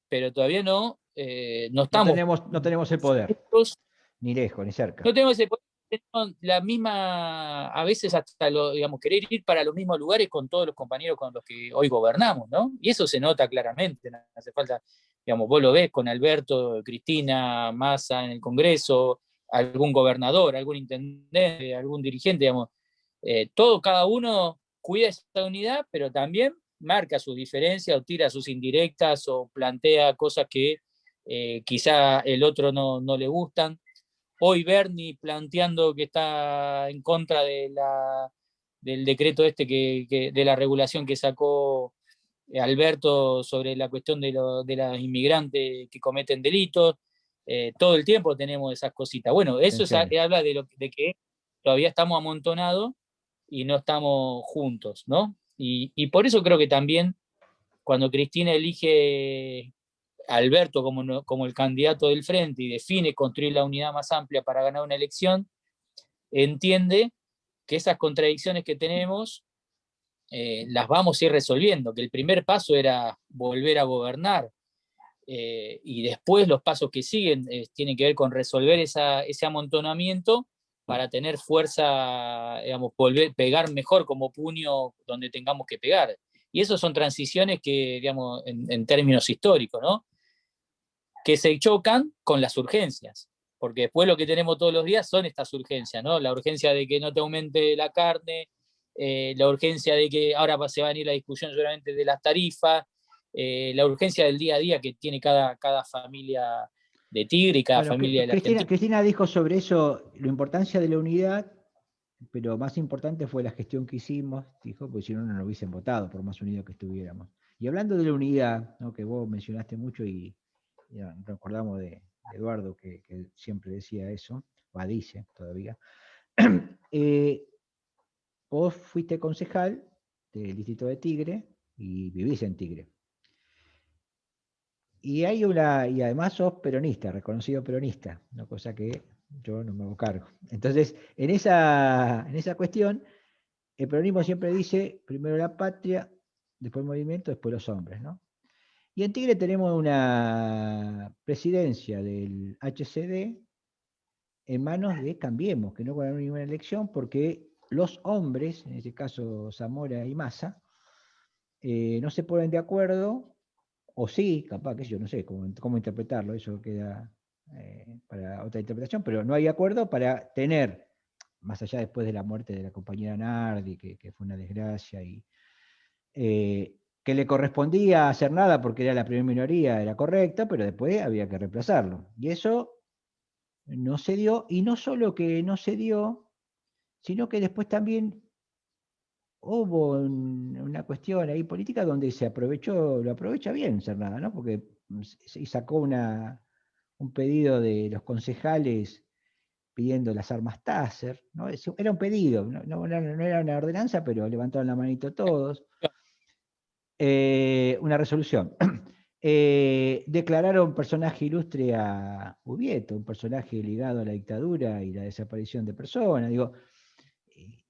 pero todavía no estamos No tenemos el poder, juntos, ni lejos, ni cerca. no tenemos ese poder, tenemos la misma, a veces hasta digamos, querer ir para los mismos lugares con todos los compañeros con los que hoy gobernamos, ¿no? Y eso se nota claramente, no hace falta, digamos, vos lo ves con Alberto, Cristina, Massa en el Congreso, algún gobernador, algún intendente, algún dirigente, digamos, cada uno cuida esa unidad, pero también marca sus diferencias o tira sus indirectas o plantea cosas que quizá el otro no le gustan. Hoy Bernie planteando que está en contra del decreto de la regulación que sacó Alberto sobre la cuestión de las inmigrantes que cometen delitos. Todo el tiempo tenemos esas cositas. Bueno, eso Tensiones. habla de que todavía estamos amontonados y no estamos juntos, ¿no? Y por eso creo que también cuando Cristina elige Alberto como el candidato del frente y define construir la unidad más amplia para ganar una elección, entiende que esas contradicciones que tenemos las vamos a ir resolviendo, que el primer paso era volver a gobernar, y después los pasos que siguen tienen que ver con resolver ese amontonamiento para tener fuerza, digamos, pegar mejor como puño donde tengamos que pegar. Y eso son transiciones que, digamos, en términos históricos, ¿no? Que se chocan con las urgencias, porque después lo que tenemos todos los días son estas urgencias, ¿no? La urgencia de que no te aumente la carne, la urgencia de que ahora se va a venir la discusión seguramente de las tarifas, la urgencia del día a día que tiene cada familia de Tigre y cada Bueno, familia de la Argentina. Cristina dijo sobre eso la importancia de la unidad, pero más importante fue la gestión que hicimos, dijo, porque si no, no nos hubiesen votado, por más unidos que estuviéramos. Y hablando de la unidad, ¿no?, que vos mencionaste mucho y ya recordamos de Eduardo que siempre decía eso, dice todavía. Vos fuiste concejal del distrito de Tigre y vivís en Tigre. Y además sos peronista, reconocido peronista, una cosa que yo no me hago cargo. Entonces, en esa cuestión, el peronismo siempre dice, primero la patria, después el movimiento, después los hombres, ¿no? Y en Tigre tenemos una presidencia del HCD en manos de Cambiemos, que no ganaron ninguna elección porque los hombres, en este caso Zamora y Massa, no se ponen de acuerdo, o sí, capaz que yo no sé cómo interpretarlo, eso queda para otra interpretación, pero no hay acuerdo para tener, más allá después de la muerte de la compañera Nardi, que fue una desgracia, y que le correspondía hacer nada porque era la primera minoría, era correcta, pero después había que reemplazarlo. Y eso no se dio, y no solo que no se dio, sino que después también hubo una cuestión ahí política donde lo aprovecha bien Cernada, ¿no? Porque sacó un pedido de los concejales pidiendo las armas Taser, ¿no? Era un pedido, no era una ordenanza, pero levantaron la manito todos. Una resolución. Declararon personaje ilustre a Ubieto, un personaje ligado a la dictadura y la desaparición de personas. Digo,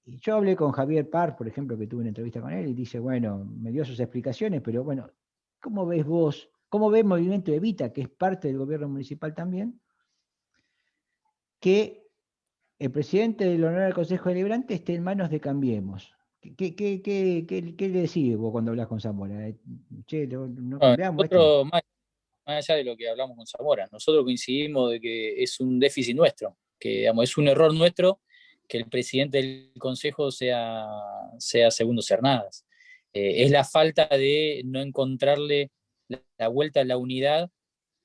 y yo hablé con Javier Parr, por ejemplo, que tuve una entrevista con él, y dice, bueno, me dio sus explicaciones, pero bueno, ¿cómo ves vos? ¿Cómo ves Movimiento Evita, que es parte del gobierno municipal también, que el presidente del Honorable Consejo Deliberante esté en manos de Cambiemos? ¿Qué le decís vos cuando hablas con Zamora? Che, no cambiamos esto. Nosotros, más allá de lo que hablamos con Zamora, nosotros coincidimos de que es un déficit nuestro, que digamos, es un error nuestro que el presidente del Consejo sea Segundo Cernadas. Es la falta de no encontrarle la vuelta a la unidad,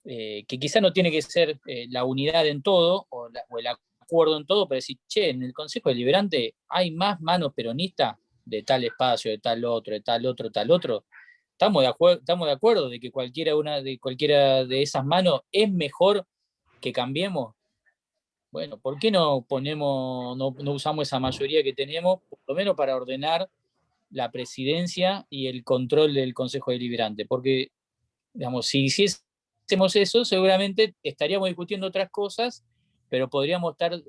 que quizá no tiene que ser la unidad en todo o el acuerdo en todo, pero decir, che, en el Consejo Deliberante hay más manos peronistas de tal espacio, de tal otro, de tal otro, tal otro. Estamos de acuerdo de que cualquiera de esas manos es mejor que Cambiemos. Bueno, ¿por qué no usamos esa mayoría que tenemos, por lo menos para ordenar la presidencia y el control del Consejo Deliberante? Porque, digamos, si hiciésemos eso, seguramente estaríamos discutiendo otras cosas, pero podríamos estar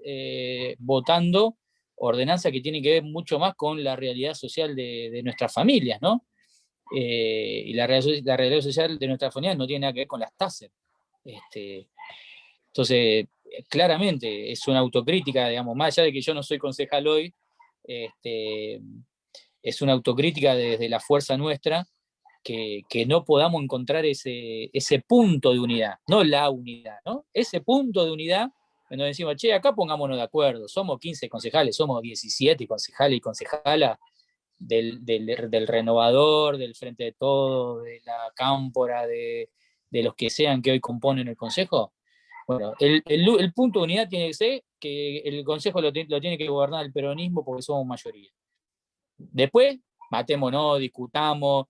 votando ordenanzas que tienen que ver mucho más con la realidad social de nuestras familias, ¿no? Y la realidad social de nuestras familias no tiene nada que ver con las tasas. Entonces, claramente es una autocrítica, digamos, más allá de que yo no soy concejal hoy, es una autocrítica desde la fuerza nuestra que no podamos encontrar ese punto de unidad, no la unidad, ¿no? Ese punto de unidad donde decimos, che, acá pongámonos de acuerdo, somos 15 concejales, somos 17 concejales y concejalas del Renovador, del Frente de Todos, de la Cámpora, de los que sean que hoy componen el Consejo. Bueno, el punto de unidad tiene que ser que el Consejo lo tiene que gobernar el peronismo porque somos mayoría. Después, matémonos, discutamos,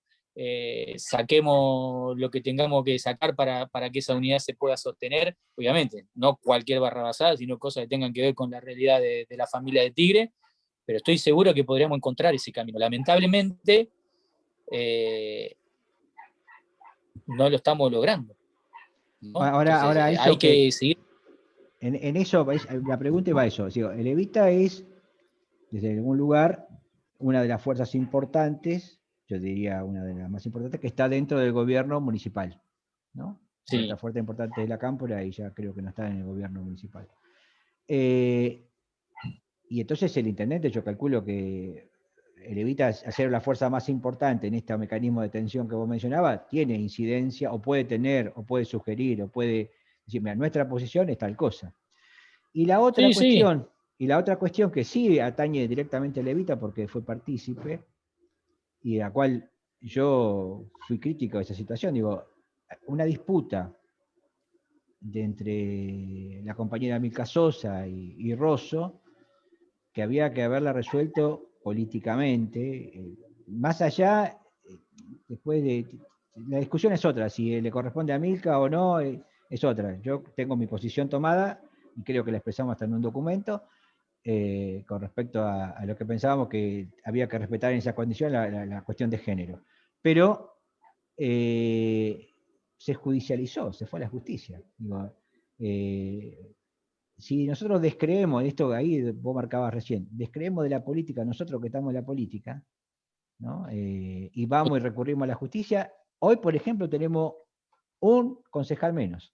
saquemos lo que tengamos que sacar para que esa unidad se pueda sostener. Obviamente, no cualquier barrabasada, sino cosas que tengan que ver con la realidad de la familia de Tigre, pero estoy seguro que podríamos encontrar ese camino. Lamentablemente, no lo estamos logrando. ¿no? Entonces, Ahora hay eso que seguir. en eso, la pregunta va a eso. Digo, el Evita es, desde algún lugar, una de las fuerzas importantes, yo diría una de las más importantes, que está dentro del gobierno municipal, ¿no? La otra Sí, fuerza importante es la Cámpora y ya creo que no está en el gobierno municipal. Eh, y entonces el intendente, yo calculo que el Evita, hacer la fuerza más importante en este mecanismo de tensión que vos mencionabas, tiene incidencia, o puede tener, o puede sugerir, o puede decir, mira, nuestra posición es tal cosa. Y la otra sí, sí. cuestión, y la otra cuestión que sí atañe directamente a Levita porque fue partícipe, y de la cual yo fui crítico de esa situación, digo, una disputa entre la compañera Milka Sosa y Rosso, que había que haberla resuelto políticamente, más allá, después de, la discusión es otra, si le corresponde a Milka o no, es otra. Yo tengo mi posición tomada y creo que la expresamos hasta en un documento, con respecto a lo que pensábamos que había que respetar en esa condición la cuestión de género. Pero se judicializó, se fue a la justicia. Digo, si nosotros descreemos, esto ahí vos marcabas recién, descreemos de la política, nosotros que estamos en la política, ¿no? Y vamos y recurrimos a la justicia, hoy, por ejemplo, tenemos un concejal menos,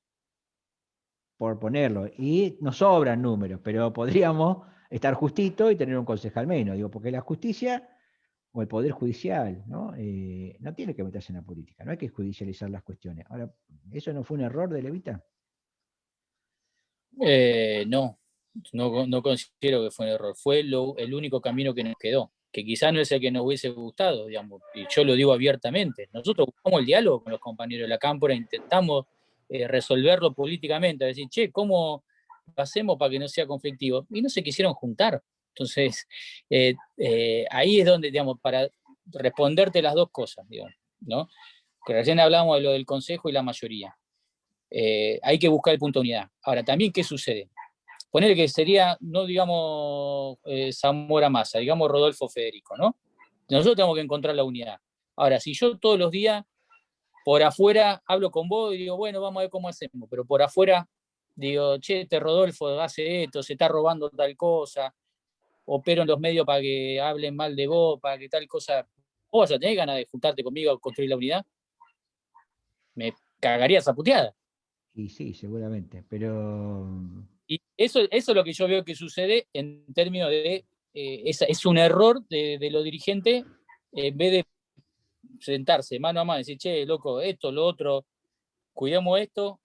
por ponerlo, y nos sobran números, pero podríamos estar justito y tener un concejal menos, digo, porque la justicia o el poder judicial, ¿no? No tiene que meterse en la política, no hay que judicializar las cuestiones. Ahora, ¿eso no fue un error de Levita? No, no considero que fue un error. Fue el único camino que nos quedó, que quizás no es el que nos hubiese gustado, digamos, y yo lo digo abiertamente. Nosotros buscamos el diálogo con los compañeros de la Cámpora, intentamos resolverlo políticamente, decir, che, ¿cómo lo hacemos para que no sea conflictivo? Y no se quisieron juntar. Entonces, ahí es donde, digamos, para responderte las dos cosas, digamos, ¿no? Que recién hablamos de lo del Consejo y la mayoría. Hay que buscar el punto de unidad. Ahora, también, ¿qué sucede? Poner que sería, no digamos Zamora Massa, digamos Rodolfo Federico, ¿no? Nosotros tenemos que encontrar la unidad. Ahora, si yo todos los días por afuera hablo con vos y digo, bueno, vamos a ver cómo hacemos, pero por afuera digo, che, este Rodolfo hace esto, se está robando tal cosa, opero en los medios para que hablen mal de vos, para que tal cosa, vos vas a tener ganas de juntarte conmigo a construir la unidad, me cagaría esa puteada. Y sí, seguramente, pero Y eso es lo que yo veo que sucede en términos de, es un error de los dirigentes, en vez de sentarse mano a mano y decir, che, loco, esto, lo otro, cuidemos esto,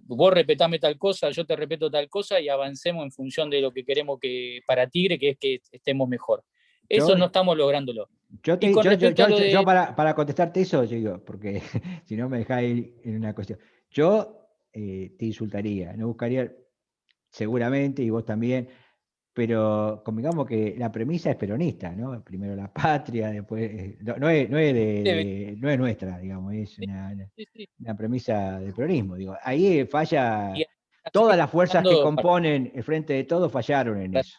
vos respetame tal cosa, yo te respeto tal cosa y avancemos en función de lo que queremos que para Tigre, que es que estemos mejor. yo, Eso no estamos lográndolo. yo, Y te, con respecto a lo yo de... para contestarte eso, yo digo, porque si no me dejáis ir en una cuestión, yo te insultaría, no buscaría, seguramente, y vos también, pero convengamos que la premisa es peronista, ¿no? Primero la patria, después, no es nuestra, digamos, es Sí, sí. una premisa del peronismo, digo. Ahí falla, Y así todas las fuerzas que hablando, componen el Frente de Todos fallaron en eso,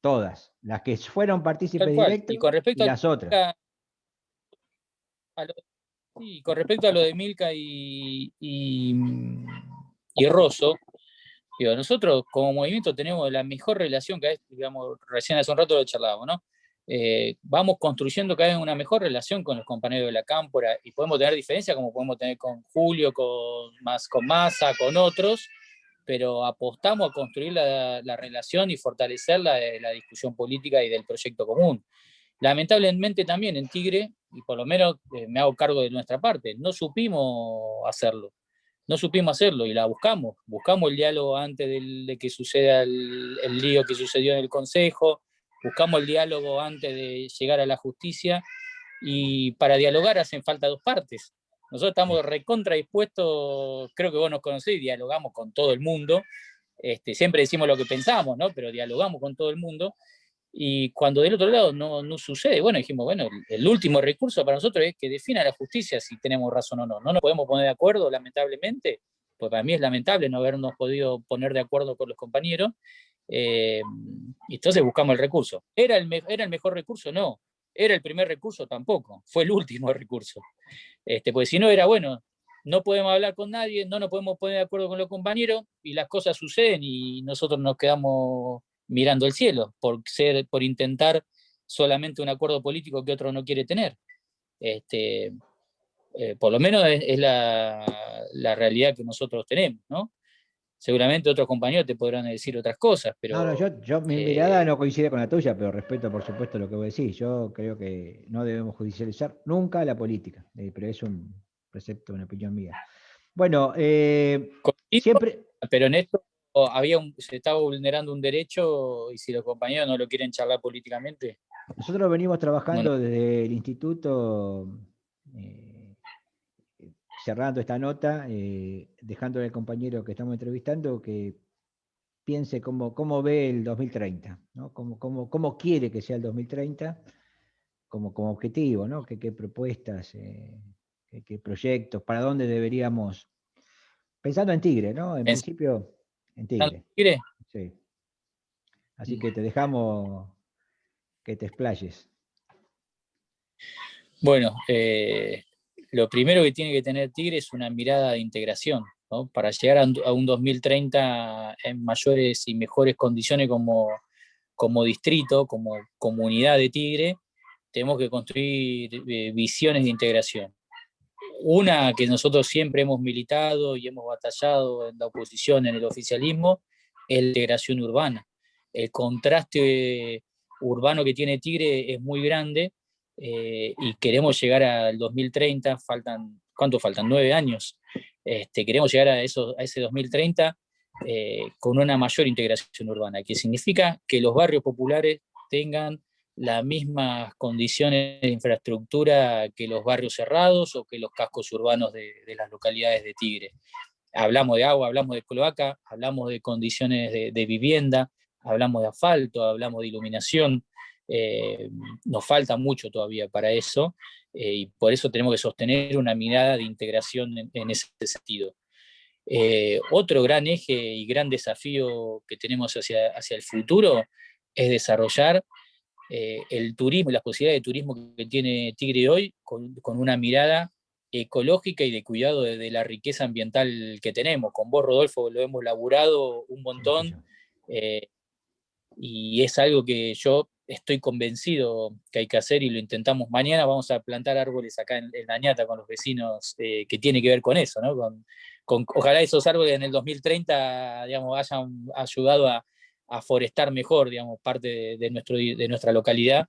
todas, las que fueron tal partícipes cual. Y directos con y respecto las otras. a lo, sí, con respecto a lo de Milka y Rosso, digo, nosotros como movimiento tenemos la mejor relación que hay, digamos, recién hace un rato lo charlábamos, ¿no? Vamos construyendo cada vez una mejor relación con los compañeros de la Cámpora y podemos tener diferencias como podemos tener con Julio, con Massa, con otros, pero apostamos a construir la relación y fortalecer la discusión política y del proyecto común. Lamentablemente también en Tigre, y por lo menos me hago cargo de nuestra parte, no supimos hacerlo. No supimos hacerlo y la buscamos el diálogo antes de que suceda el lío que sucedió en el Consejo, buscamos el diálogo antes de llegar a la justicia y para dialogar hacen falta dos partes. Nosotros estamos recontra dispuestos, creo que vos nos conocés, dialogamos con todo el mundo, siempre decimos lo que pensamos, ¿no? Pero dialogamos con todo el mundo y cuando del otro lado no sucede, bueno, dijimos, bueno, el último recurso para nosotros es que defina la justicia si tenemos razón o no. No nos podemos poner de acuerdo, lamentablemente, pues para mí es lamentable no habernos podido poner de acuerdo con los compañeros. Y entonces buscamos el recurso. ¿Era el mejor recurso? No. ¿Era el primer recurso? Tampoco. Fue el último recurso. Pues si no era bueno, no podemos hablar con nadie, no nos podemos poner de acuerdo con los compañeros y las cosas suceden y nosotros nos quedamos mirando el cielo por intentar solamente un acuerdo político que otro no quiere tener. Por lo menos es la realidad que nosotros tenemos, ¿no? Seguramente otros compañeros te podrán decir otras cosas, No, no, pero mi mirada no coincide con la tuya, pero respeto por supuesto lo que vos decís. Yo creo que no debemos judicializar nunca la política, pero es un precepto, una opinión mía. Bueno, siempre, pero en esto se estaba vulnerando un derecho y si los compañeros no lo quieren charlar políticamente, nosotros venimos no, no. trabajando desde el instituto, eh, cerrando esta nota, dejándole al compañero que estamos entrevistando que piense cómo ve el 2030, ¿no? Cómo quiere que sea el 2030 como objetivo, ¿no? ¿Qué propuestas, qué proyectos, para dónde deberíamos, pensando en Tigre, ¿no? En principio, en Tigre. ¿Quiere? Sí. Así que te dejamos que te explayes. Bueno, lo primero que tiene que tener Tigre es una mirada de integración, ¿no? Para llegar a un 2030 en mayores y mejores condiciones como distrito, como comunidad de Tigre, tenemos que construir visiones de integración. Una que nosotros siempre hemos militado y hemos batallado en la oposición, en el oficialismo, es la integración urbana. El contraste urbano que tiene Tigre es muy grande y queremos llegar al 2030, ¿cuánto faltan? 9 años. Queremos llegar a ese 2030 con una mayor integración urbana, que significa que los barrios populares tengan las mismas condiciones de infraestructura que los barrios cerrados o que los cascos urbanos de las localidades de Tigre. Hablamos de agua, hablamos de cloaca, hablamos de condiciones de vivienda, hablamos de asfalto, hablamos de iluminación. Nos falta mucho todavía para eso y por eso tenemos que sostener una mirada de integración en ese sentido. Otro gran eje y gran desafío que tenemos hacia el futuro es desarrollar el turismo y las posibilidades de turismo que tiene Tigre hoy con una mirada ecológica y de cuidado de la riqueza ambiental que tenemos. Con vos, Rodolfo, lo hemos laburado un montón y es algo que yo estoy convencido que hay que hacer y lo intentamos. Mañana vamos a plantar árboles acá en La Ñata con los vecinos que tiene que ver con eso, ¿no? Ojalá esos árboles en el 2030, digamos, hayan ayudado a forestar mejor, digamos, parte de nuestra localidad,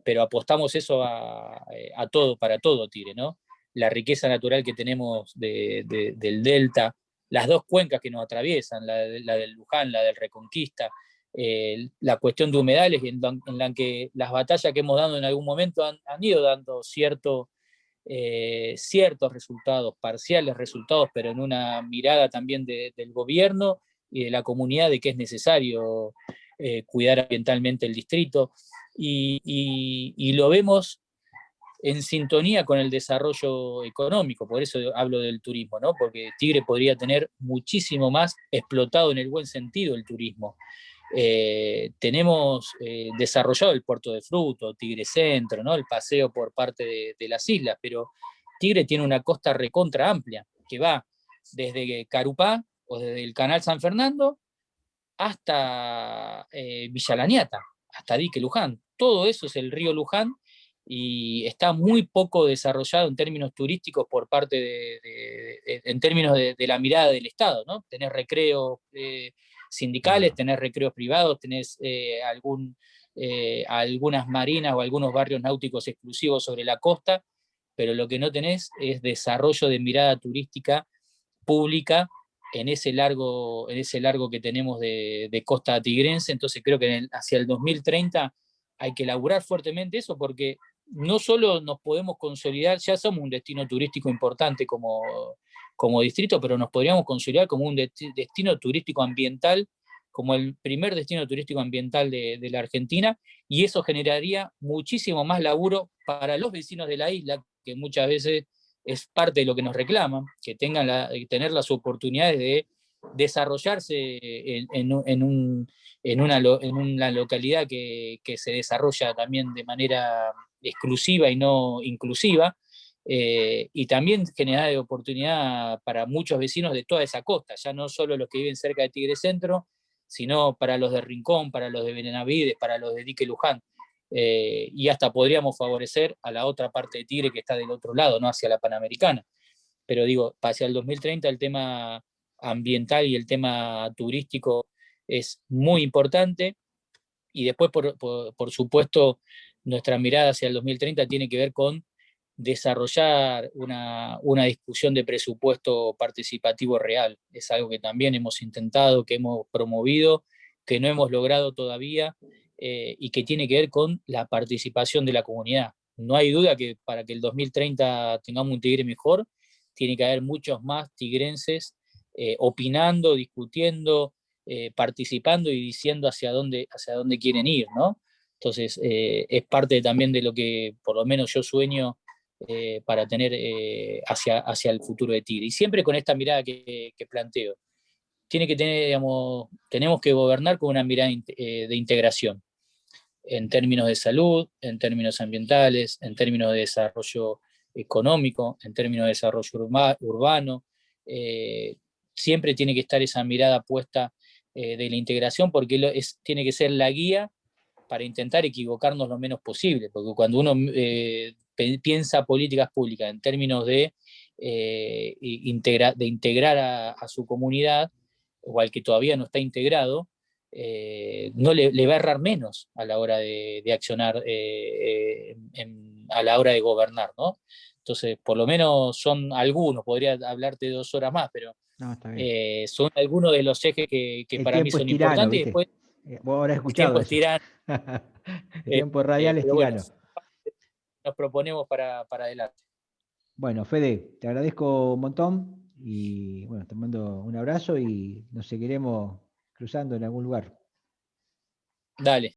pero apostamos eso a todo, para todo Tigre, ¿no? La riqueza natural que tenemos del delta, las dos cuencas que nos atraviesan, la del Luján, la del Reconquista, la cuestión de humedales, en la que las batallas que hemos dado en algún momento han ido dando ciertos resultados, parciales resultados, pero en una mirada también del gobierno y de la comunidad de que es necesario cuidar ambientalmente el distrito. Y lo vemos en sintonía con el desarrollo económico, por eso hablo del turismo, ¿no? Porque Tigre podría tener muchísimo más explotado en el buen sentido el turismo. Tenemos desarrollado el puerto de Fruto, Tigre Centro, ¿no? El paseo por parte de las islas, pero Tigre tiene una costa recontra amplia que va desde Carupá o desde el Canal San Fernando hasta Villa Laniata, hasta Dique Luján. Todo eso es el río Luján y está muy poco desarrollado en términos turísticos por parte en términos de la mirada del Estado, ¿no? Tenés recreos sindicales, tenés recreos privados, tenés algunas marinas o algunos barrios náuticos exclusivos sobre la costa, pero lo que no tenés es desarrollo de mirada turística pública en ese largo que tenemos de costa tigrense. Entonces creo que hacia el 2030 hay que elaborar fuertemente eso, porque no solo nos podemos consolidar, ya somos un destino turístico importante como distrito, pero nos podríamos consolidar como un destino turístico ambiental, como el primer destino turístico ambiental de la Argentina, y eso generaría muchísimo más laburo para los vecinos de la isla, que muchas veces es parte de lo que nos reclaman, que tengan tener las oportunidades de desarrollarse en una localidad que se desarrolla también de manera exclusiva y no inclusiva, y también generar oportunidad para muchos vecinos de toda esa costa, ya no solo los que viven cerca de Tigre Centro, sino para los de Rincón, para los de Benavides, para los de Dique Luján, y hasta podríamos favorecer a la otra parte de Tigre que está del otro lado, ¿no? Hacia la Panamericana. Pero digo, hacia el 2030 el tema ambiental y el tema turístico es muy importante, y después, por supuesto, nuestra mirada hacia el 2030 tiene que ver con desarrollar una discusión de presupuesto participativo real. Es algo que también hemos intentado, que hemos promovido, que no hemos logrado todavía, y que tiene que ver con la participación de la comunidad. No hay duda que para que el 2030 tengamos un Tigre mejor, tiene que haber muchos más tigrenses opinando, discutiendo, participando y diciendo hacia dónde quieren ir, ¿no? Entonces, es parte también de lo que por lo menos yo sueño para tener hacia el futuro de Tigre. Y siempre con esta mirada que planteo. Tiene que tener, digamos, tenemos que gobernar con una mirada de integración, en términos de salud, en términos ambientales, en términos de desarrollo económico, en términos de desarrollo urbano. Siempre tiene que estar esa mirada puesta de la integración, porque tiene que ser la guía para intentar equivocarnos lo menos posible, porque cuando uno piensa políticas públicas en términos de integrar a su comunidad, o al que todavía no está integrado, no le va a errar menos a la hora de accionar, a la hora de gobernar, ¿no? Entonces, por lo menos son algunos, podría hablarte 2 horas más, pero No, está bien. son algunos de los ejes que El para mí tiempo es son tirano, importantes, y ¿viste? después Vos habrás el escuchado tiempo es eso. tirano. El tiempo radial es Pero bueno, tirano. nos proponemos para adelante. Bueno, Fede, te agradezco un montón y bueno, te mando un abrazo y nos seguiremos cruzando en algún lugar. Dale.